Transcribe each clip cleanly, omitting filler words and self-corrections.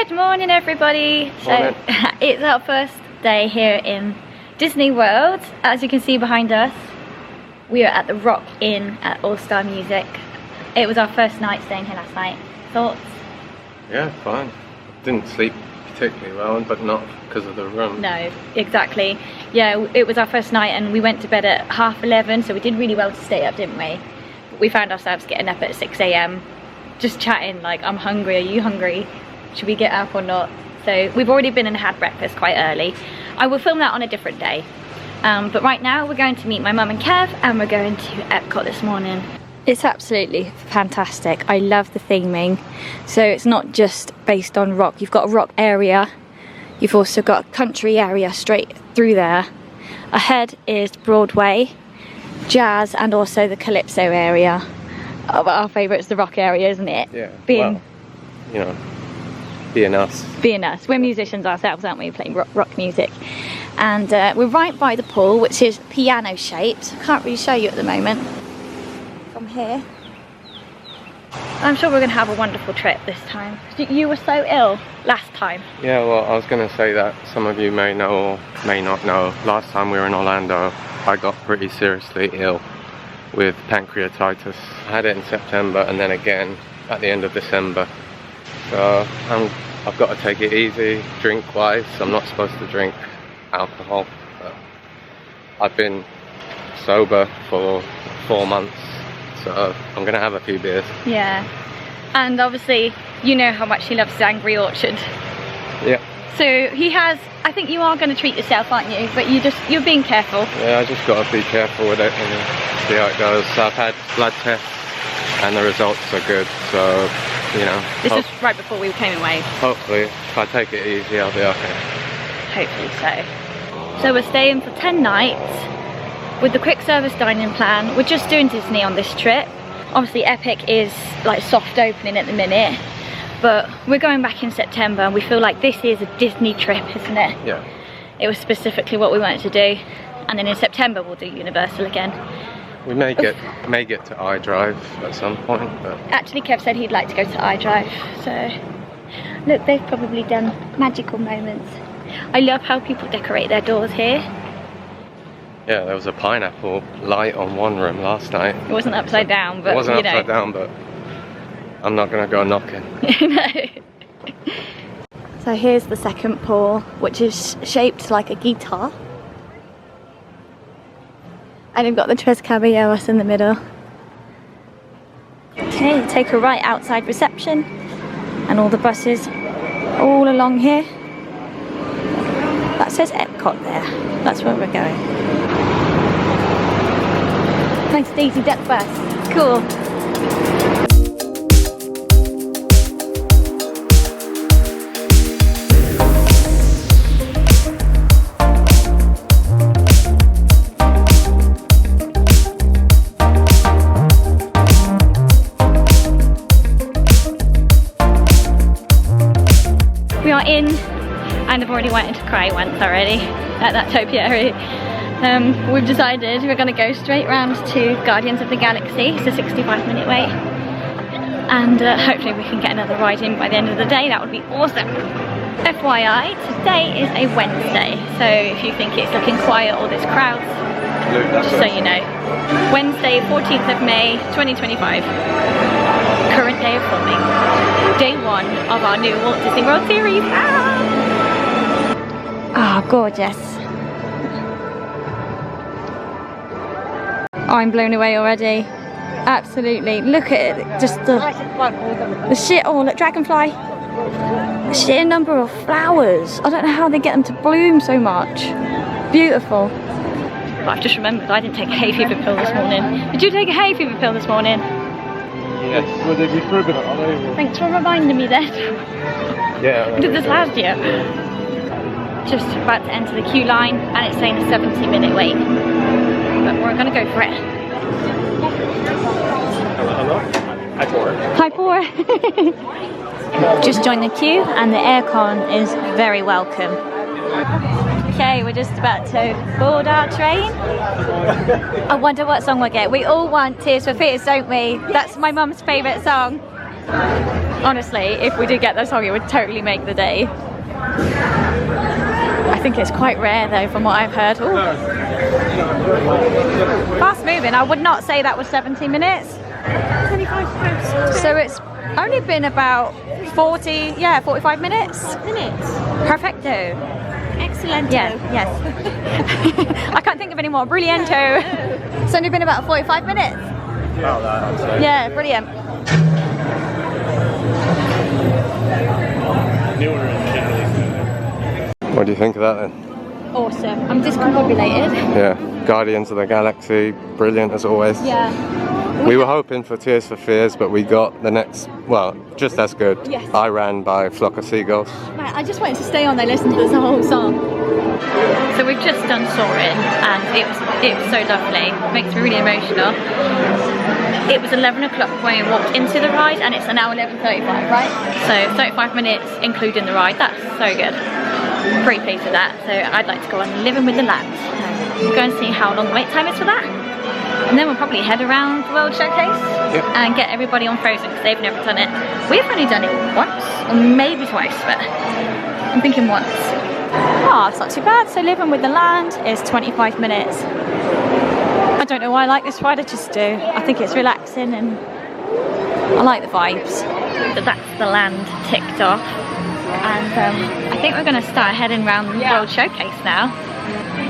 Good morning, everybody. Morning. So it's our first day here in Disney World. As you can see behind us, we are at the Rock Inn at All Star Music. It was our first night staying here last night. Thoughts? Yeah, fine. Didn't sleep particularly well, but not because of the room. No, exactly. Yeah, it was our first night and we went to bed at 11:30, so we did really well to stay up, didn't we? But we found ourselves getting up at 6 AM, just chatting like, I'm hungry, are you hungry? Should we get up or not? So we've already been and had breakfast quite early. I will film that on a different day. But right now we're going to meet my mum and Kev and we're going to Epcot this morning. It's absolutely fantastic. I love the theming. So it's not just based on rock. You've got a rock area. You've also got a country area straight through there. Ahead is Broadway, jazz, and also the Calypso area. Oh, but our favourite is the rock area, isn't it? Yeah. Being, well, you know, being us. Being us. We're musicians ourselves, aren't we? Playing rock music. And we're right by the pool, which is piano shaped. I can't really show you at the moment from here. I'm sure we're going to have a wonderful trip this time. You were so ill last time. Yeah, well, I was going to say that some of you may know or may not know. Last time we were in Orlando, I got pretty seriously ill with pancreatitis. I had it in September and then again at the end of December. So I've got to take it easy, drink-wise. I'm not supposed to drink alcohol, but I've been sober for 4 months, so I'm gonna have a few beers. Yeah, and obviously you know how much he loves his Angry Orchard. Yeah. So he has, I think you are going to treat yourself, aren't you? But you're being careful. Yeah, I just got to be careful with it and see how it goes. So I've had blood tests and the results are good, so you know. This is right before we came away. Hopefully, if I take it easy, I'll be okay. Hopefully so. So we're staying for 10 nights with the quick service dining plan. We're just doing Disney on this trip. Obviously Epic is like soft opening at the minute, but we're going back in September and we feel like this is a Disney trip, isn't it? Yeah. It was specifically what we wanted to do, and then in September we'll do Universal again. We may get to iDrive at some point, but actually Kev said he'd like to go to iDrive, so look, they've probably done magical moments. I love how people decorate their doors here. yeah, there was a pineapple light on one room last night. It wasn't upside down, but it wasn't you know. upside down, but I'm not gonna go knocking. No. So here's the second pool, which is shaped like a guitar. And you've got the Tres Caballeros in the middle. Okay, take a right outside reception, and all the buses all along here. That says Epcot there. That's where we're going. Nice Daisy Duck bus. Cool. We are in, and I've already wanted to cry once already at that topiary. We've decided we're going to go straight round to Guardians of the Galaxy. It's a 65-minute wait, and hopefully we can get another ride in by the end of the day. That would be awesome. FYI, today is a Wednesday, so if you think it's looking quiet or there's crowds, just so you know. Wednesday, 14th of May 2025. Current day of filming. Day 1 of our new Walt Disney World series. Ah, oh, gorgeous. Oh, I'm blown away already. Absolutely. Look at it. Just the sheer, oh look, dragonfly. The sheer number of flowers. I don't know how they get them to bloom so much. Beautiful. But I've just remembered I didn't take a hay fever pill this morning. Did you take a hay fever pill this morning? Yes. Thanks for reminding me then. Yeah. I did this last year. Just about to enter the queue line, and it's saying a 70-minute wait. But we're gonna go for it. Hello. Hi, Four. Just joined the queue, and the aircon is very welcome. Okay, we're just about to board our train. I wonder what song we'll get. We all want Tears for Fears, don't we? That's my mum's favourite song. Honestly, if we did get the song, it would totally make the day. I think it's quite rare though, from what I've heard. Ooh. Fast moving. I would not say that was 70 minutes. 25 pounds. So it's only been about 45 minutes. Perfecto. Excellent. Yeah, yes. I can't think of any more. Brillianto. It's only been about 45 minutes. Oh, that, I'd say. Yeah, brilliant. What do you think of that then? Awesome. I'm discombobulated. Yeah, Guardians of the Galaxy, brilliant as always. Yeah. We were hoping for Tears for Fears, but we got the next, well, just as good. Yes. I Ran by Flock of Seagulls. Right, I just wanted to stay on there, listen to this whole song. So we've just done Soarin', and it was so lovely. It makes me really emotional. It was 11 o'clock when we walked into the ride, and it's now 11:35, right? So 35 minutes including the ride. That's so good. I'm pretty pleased with that. So I'd like to go on Living with the Land. We'll go and see how long the wait time is for that. And then we'll probably head around the World Showcase and get everybody on Frozen because they've never done it. We've only done it once, or maybe twice, but I'm thinking once. Oh, it's not too bad. So Living with the Land is 25 minutes. I don't know why I like this ride, I just do. I think it's relaxing and I like the vibes. But that's the land ticked off. And I think we're going to start heading around the World Showcase now.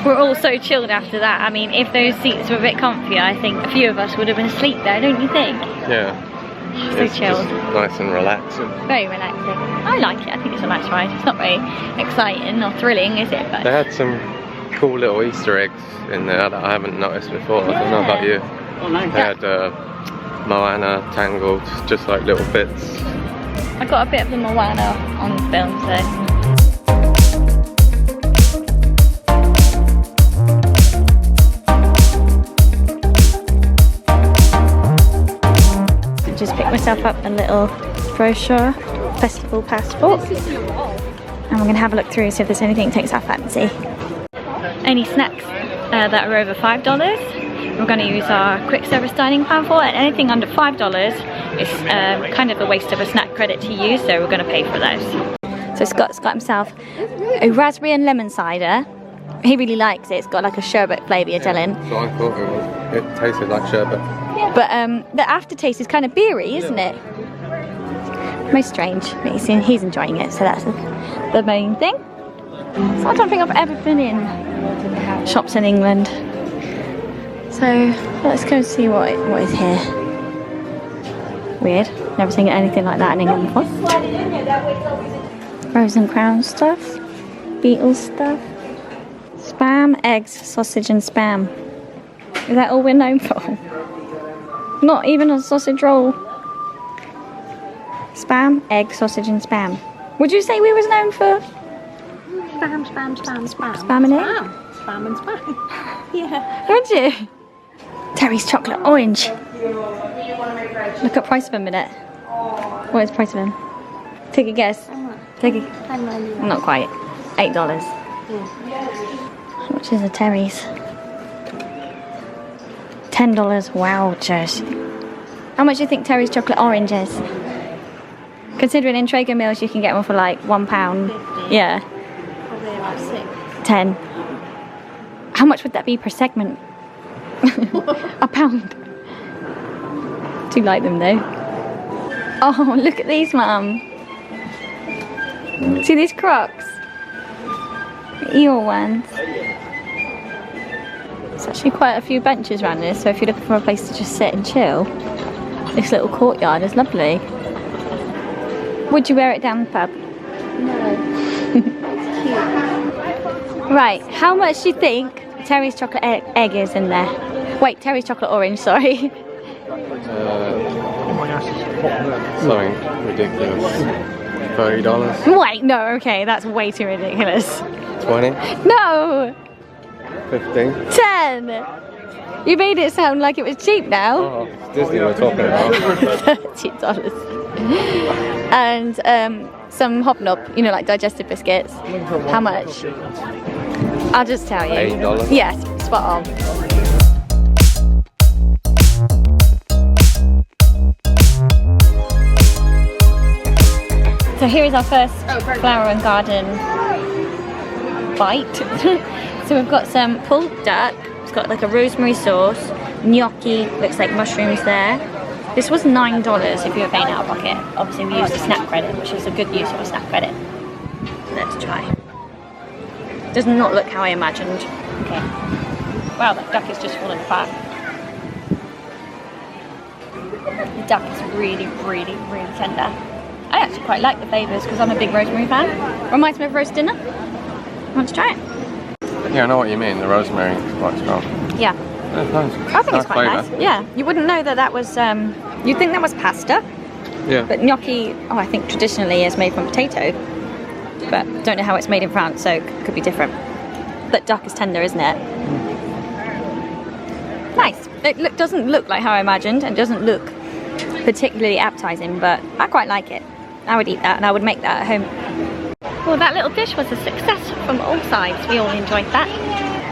We're all so chilled after that. I mean, if those seats were a bit comfier, I think a few of us would have been asleep there, don't you think? Yeah. So It's chilled. just nice and relaxing. Very relaxing. I like it. I think it's a nice ride. It's not very exciting or thrilling, is it? But They had some cool little Easter eggs in there that I haven't noticed before. I don't know about you. They had Moana, Tangled, just like little bits. I got a bit of the Moana on film, so. Just picked myself up a little brochure, festival passport, and we're going to have a look through, see if there's anything that takes our fancy. Any snacks that are over $5, we're going to use our quick service dining plan for, and anything under $5 is kind of a waste of a snack credit to use, so we're going to pay for those. So Scott's got himself a raspberry and lemon cider. He really likes it. It's got like a sherbet flavour, you're telling. So I thought it tasted like sherbet. But the aftertaste is kind of beery, isn't it? Most strange. But he's enjoying it, so that's the main thing. So I don't think I've ever been in shops in England. So let's go see what is here. Weird. Never seen anything like that in England before. Rose and Crown stuff. Beatles stuff. Spam, eggs, sausage and spam. Is that all we're known for? Not even a sausage roll. Spam, egg, sausage and spam. Would you say we was known for? Spam, spam, spam, spam. Spam and egg? Spam and spam. Yeah. Would you? Terry's chocolate orange. Look at price of a minute. What is the price of them? Take a guess. Take a... Not quite. $8. How much is a Terry's? $10. Wow, Josh. How much do you think Terry's chocolate orange is? Considering in Traeger Mills you can get one for like £1. 50. Yeah. Probably about 6. 10. How much would that be per segment? £1. Do you like them though? Oh, look at these, Mum. See these Crocs? Eel ones. There's actually quite a few benches around this, so if you're looking for a place to just sit and chill, this little courtyard is lovely. Would you wear it down the pub? No. Right, how much do you think Terry's chocolate egg is in there? Wait, Terry's chocolate orange, sorry. Something ridiculous. $30. Wait, no, okay, that's way too ridiculous. 20? No! 15? 10! You made it sound like it was cheap now. Oh, it's Disney we're talking about. $30. And some hobnob, you know, like digestive biscuits. How much? I'll just tell you. $8? Yes, spot on. So here is our first flower and garden bite. So we've got some pulled duck. It's got like a rosemary sauce, gnocchi, looks like mushrooms there. This was $9 if you were paying out of pocket. Obviously we used a snack credit, which is a good use of a snack credit. Let's try. Does not look how I imagined. Okay. Wow, that duck is just falling apart. The duck is really, really, really tender. I actually quite like the flavours because I'm a big rosemary fan. Reminds me of roast dinner. Want to try it? Yeah, I know what you mean. The rosemary is quite strong. Yeah. That's nice. I think it's quite flavour. nice. Yeah. You wouldn't know that that was, you'd think that was pasta. Yeah. But gnocchi, oh, I think traditionally is made from potato. But don't know how it's made in France, so it could be different. But duck is tender, isn't it? Nice. It doesn't look like how I imagined and doesn't look particularly appetizing, but I quite like it. I would eat that and I would make that at home. Well, that little dish was a success from all sides. We all enjoyed that.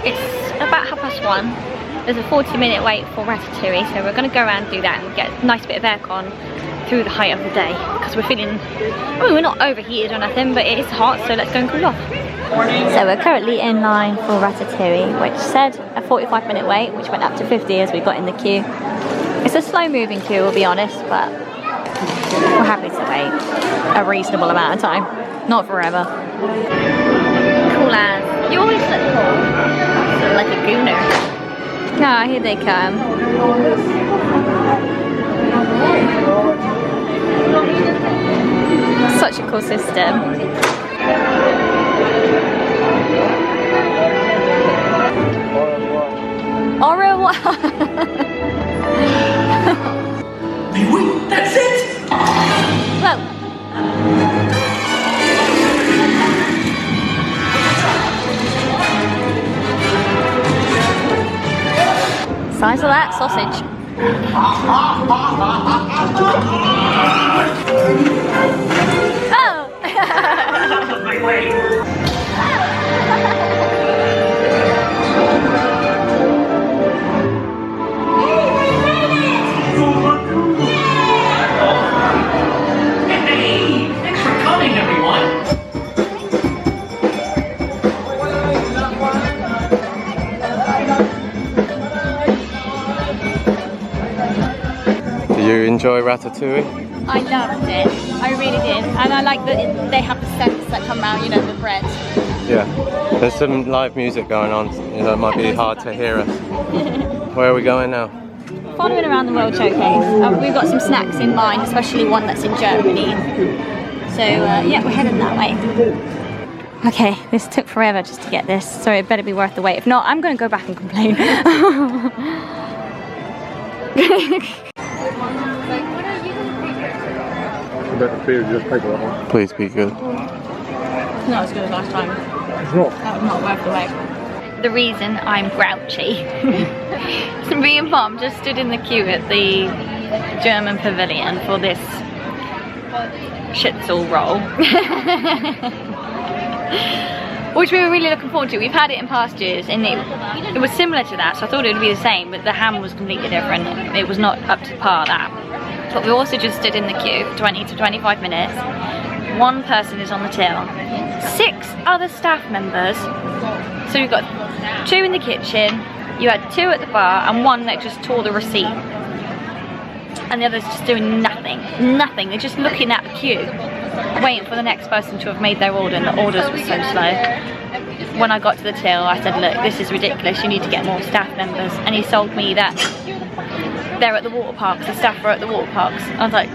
It's about 1:30. There's a 40-minute wait for Ratatouille, so we're going to go around and do that and get a nice bit of aircon through the height of the day because we're feeling, I mean, we're not overheated or nothing, but it is hot, so let's go and cool off. So we're currently in line for Ratatouille, which said a 45-minute wait, which went up to 50 as we got in the queue. It's a slow-moving queue, we'll be honest, but we're happy to wait a reasonable amount of time. Not forever. Cool as. You always look cool. Look like a gooner. Ah, here they come. Such a cool system. Au revoir. Wait, that's it! Whoa. Size of that sausage. Oh! My way! Hey! Thanks for coming, everyone! Do you enjoy Ratatouille? I loved it. I really did. And I like that they have the scents that come out, you know, the bread. Yeah. There's some live music going on, you know, it might be hard to hear us. Where are we going now? Following around the World Showcase. We've got some snacks in mind, especially one that's in Germany. So, yeah, we're heading that way. Okay, this took forever just to get this, so it better be worth the wait. If not, I'm going to go back and complain. Please be good. Not as good as last time. That was not worth the wait. The reason I'm grouchy. So me and Mom just stood in the queue at the German pavilion for this schnitzel roll. Which we were really looking forward to. We've had it in past years and it was similar to that, so I thought it would be the same, but the ham was completely different. It was not up to par that. But we also just stood in the queue for 20 to 25 minutes. One person is on the till. 6 other staff members. So you've got 2 in the kitchen, you had 2 at the bar, and 1 that just tore the receipt. And the others just doing nothing. Nothing. They're just looking at the queue, waiting for the next person to have made their order, and the orders were so slow. When I got to the till, I said, look, this is ridiculous, you need to get more staff members. And he sold me that they're at the water parks, the staff are at the water parks. I was like,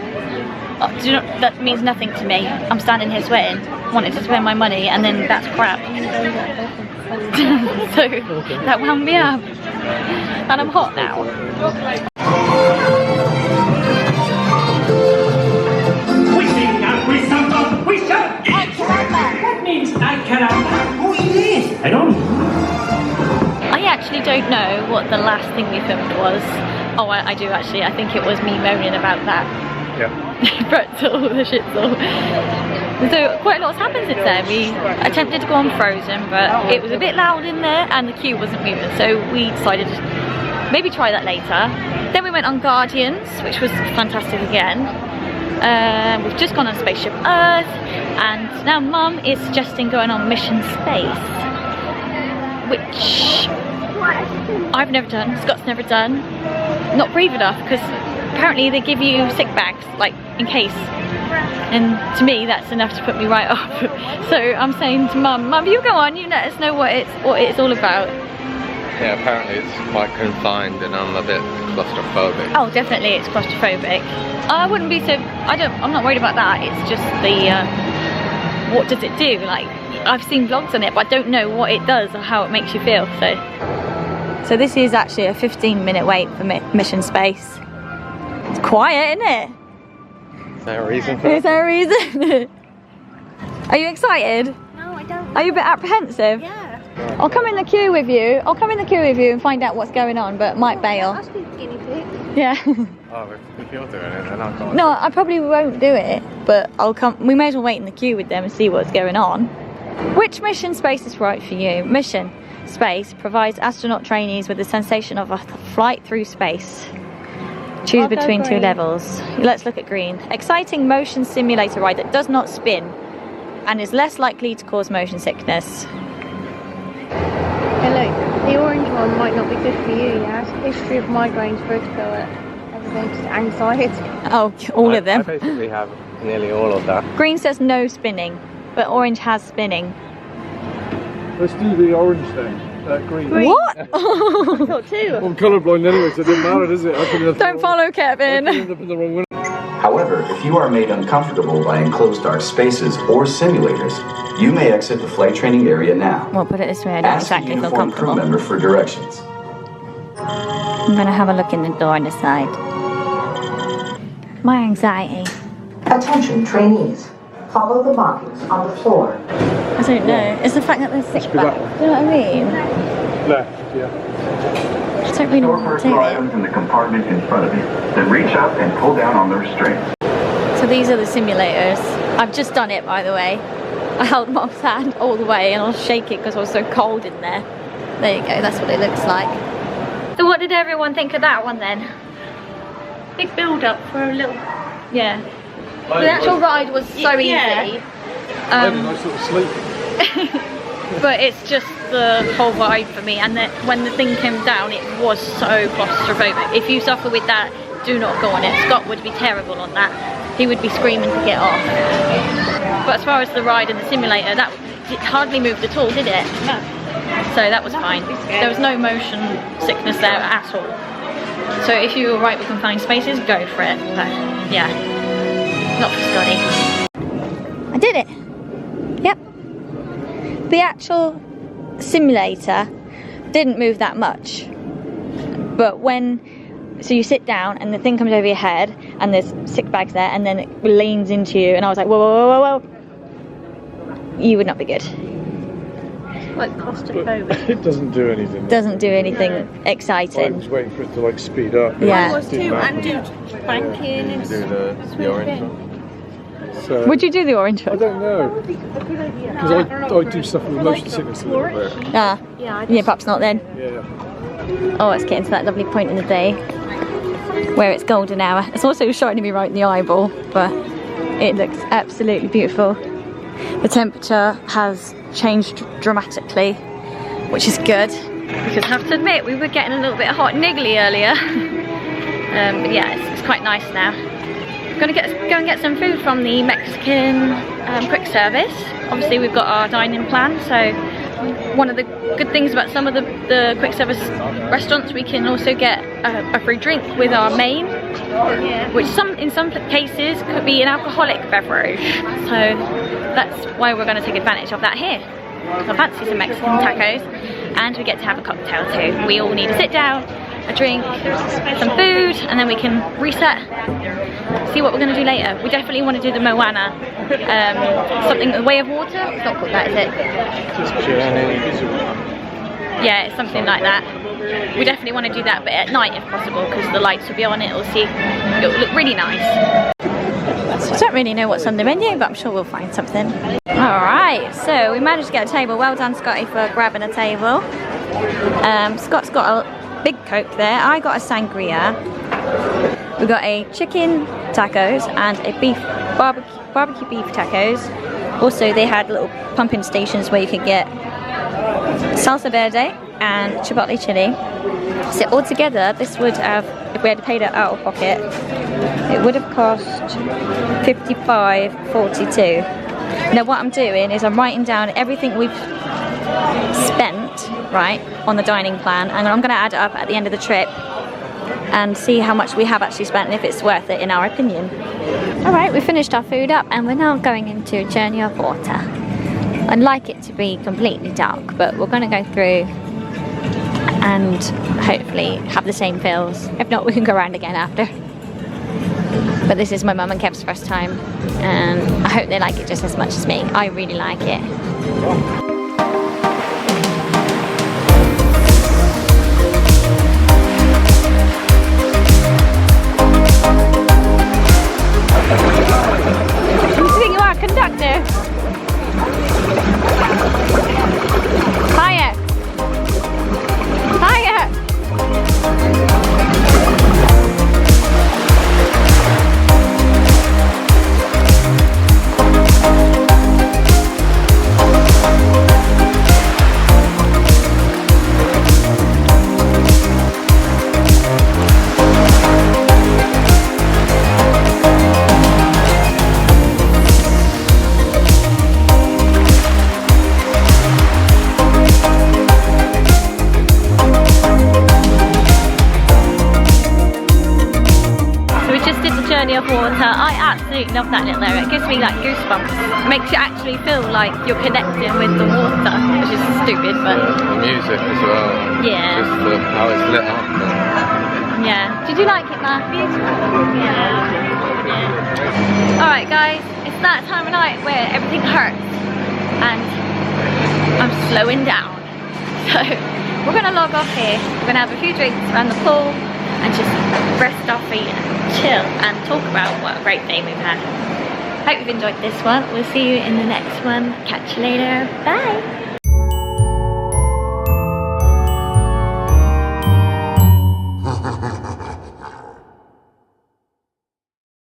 oh, do you know, that means nothing to me. I'm standing here sweating, wanting to spend my money, and then that's crap. So that wound me up. And I'm hot now. We sing and we samba, we shout. That means I cannot. Who it is? I don't know. I actually don't know what the last thing we filmed was. Oh, I do actually. I think it was me moaning about that. Yeah. Pretzel, the schnitzel. So quite a lot's happened since then. We attempted to go on Frozen, but it was a bit loud in there and the queue wasn't moving, so we decided to maybe try that later. Then we went on Guardians, which was fantastic again. We've just gone on Spaceship Earth, and now Mum is suggesting going on Mission Space, which I've never done, Scott's never done. Not brave enough, because apparently they give you sick bags, like, in case. And to me, that's enough to put me right off. So I'm saying to Mum, you go on, you let us know what it's all about. Yeah, apparently it's quite confined and I'm a bit claustrophobic. Oh, definitely it's claustrophobic. I wouldn't be so, I'm not worried about that. It's just the, what does it do? Like, I've seen vlogs on it, but I don't know what it does or how it makes you feel, so this is actually a 15-minute wait for Mission Space. It's quiet, isn't it? Is there a reason for Is there a reason? Are you excited? No, I don't. Are you a bit apprehensive? Yeah. I'll come in the queue with you. I'll come in the queue with you and find out what's going on, but might bail. I'll be the guinea pig. Yeah. Oh, if you're doing it, then I'll go on. No, I probably won't do it, but I'll come. We may as well wait in the queue with them and see what's going on. Which Mission Space is right for you? Mission Space provides astronaut trainees with the sensation of a flight through space. Choose I'll go between two green. levels. Let's look at green. Exciting motion simulator ride that does not spin and is less likely to cause motion sickness. Hey look, the orange one might not be good for you, Yas. History of migraines, vertigo, everything, anxiety. Oh, all of I them. basically have nearly all of that. Green says no spinning, but orange has spinning. Let's do the orange thing. Green. What? Got two. I'm colourblind anyway, so it doesn't matter, does it? Don't follow Kevin. I could end up in the wrong window. However, if you are made uncomfortable by enclosed dark spaces or simulators, you may exit the flight training area now. Well, put it this way, I don't Ask a exactly feel uniformed crew comfortable. member for directions. I'm going to have a look in the door and decide. My anxiety. Attention, trainees. Follow the markings on the floor. I don't know. It's the fact that there's sick be that back. one. Do you know what I mean? Left, yeah. I don't really Store want to personal do items in the compartment in front of you. Then reach up and pull down on the restraints. it. So these are the simulators. I've just done it, by the way. I held Mom's hand all the way and I was shaking because I was so cold in there. There you go, that's what it looks like. So what did everyone think of that one then? Big build up for a little. Yeah. The actual ride was so easy. Yeah. I had a nice little sleep. But it's just the whole vibe for me, and when the thing came down it was so claustrophobic. If you suffer with that, do not go on it. Scott would be terrible on that. He would be screaming to get off. But as far as the ride and the simulator, that it hardly moved at all, did it? No. So that was fine. There was no motion sickness there at all. So if you're right with confined spaces, go for it. But yeah, not for Scotty. I did it. Yep. The actual simulator didn't move that much, but so you sit down and the thing comes over your head and there's sick bags there and then it leans into you and I was like, whoa, whoa, whoa, whoa. You would not be good. Like claustrophobic. It doesn't do anything. Doesn't do anything I exciting. was waiting for it to like speed up. Yeah. I was too, and do banking and Do the orange one. So, Would you do the orange I one? don't know. Because I do suffer with motion sickness a little bit. Ah, yeah, perhaps not then. Yeah. Oh, it's getting to that lovely point in the day where it's golden hour. It's also shining me right in the eyeball, but it looks absolutely beautiful. The temperature has changed dramatically, which is good. Because I have to admit, we were getting a little bit hot and niggly earlier. But yeah, it's quite nice now. Gonna go and get some food from the Mexican quick service. Obviously we've got our dining plan, so one of the good things about some of the quick service restaurants, we can also get a free drink with our main, which in some cases could be an alcoholic beverage. So that's why we're going to take advantage of that here. I fancy some Mexican tacos, and we get to have a cocktail too. We all need to sit down, a drink, some food, and then we can reset, see what we're going to do later. We definitely want to do the Moana, something, the Way of Water. It's not called that, is it? Yeah, it's something like that. We definitely want to do that, but at night if possible, because the lights will be on. It'll look really nice. I don't really know what's on the menu, but I'm sure we'll find something. Alright, so we managed to get a table. Well done, Scotty, for grabbing a table. Scott's got a big Coke there. I got a sangria. We got a chicken tacos and a barbecue beef tacos. Also, they had little pumping stations where you could get salsa verde and chipotle chili. So altogether, this would have, if we had paid it out of pocket, it would have cost $55.42. Now what I'm doing is I'm writing down everything we've spent, right, on the dining plan, and I'm going to add it up at the end of the trip and see how much we have actually spent and if it's worth it in our opinion. Alright, we finished our food up and we're now going into Journey of Water. I'd like it to be completely dark, but we're going to go through and hopefully have the same feels. If not, we can go around again after. But this is my mum and Kev's first time and I hope they like it just as much as me. I really like it. Who do you think you are, conductor? Hiya! Hiya! Of water. I absolutely love that little area. It gives me like goosebumps. It makes you actually feel like you're connecting with the water, which is stupid, but The music as well. yeah. Just how it's lit up. Yeah. Did you like it, Ma? Beautiful. Yeah. Alright guys, it's that time of night where everything hurts and I'm slowing down. So we're gonna log off here. We're gonna have a few drinks around the pool and just rest our feet and chill and talk about what a great day we've had. Hope you've enjoyed this one. We'll see you in the next one. Catch you later. Bye.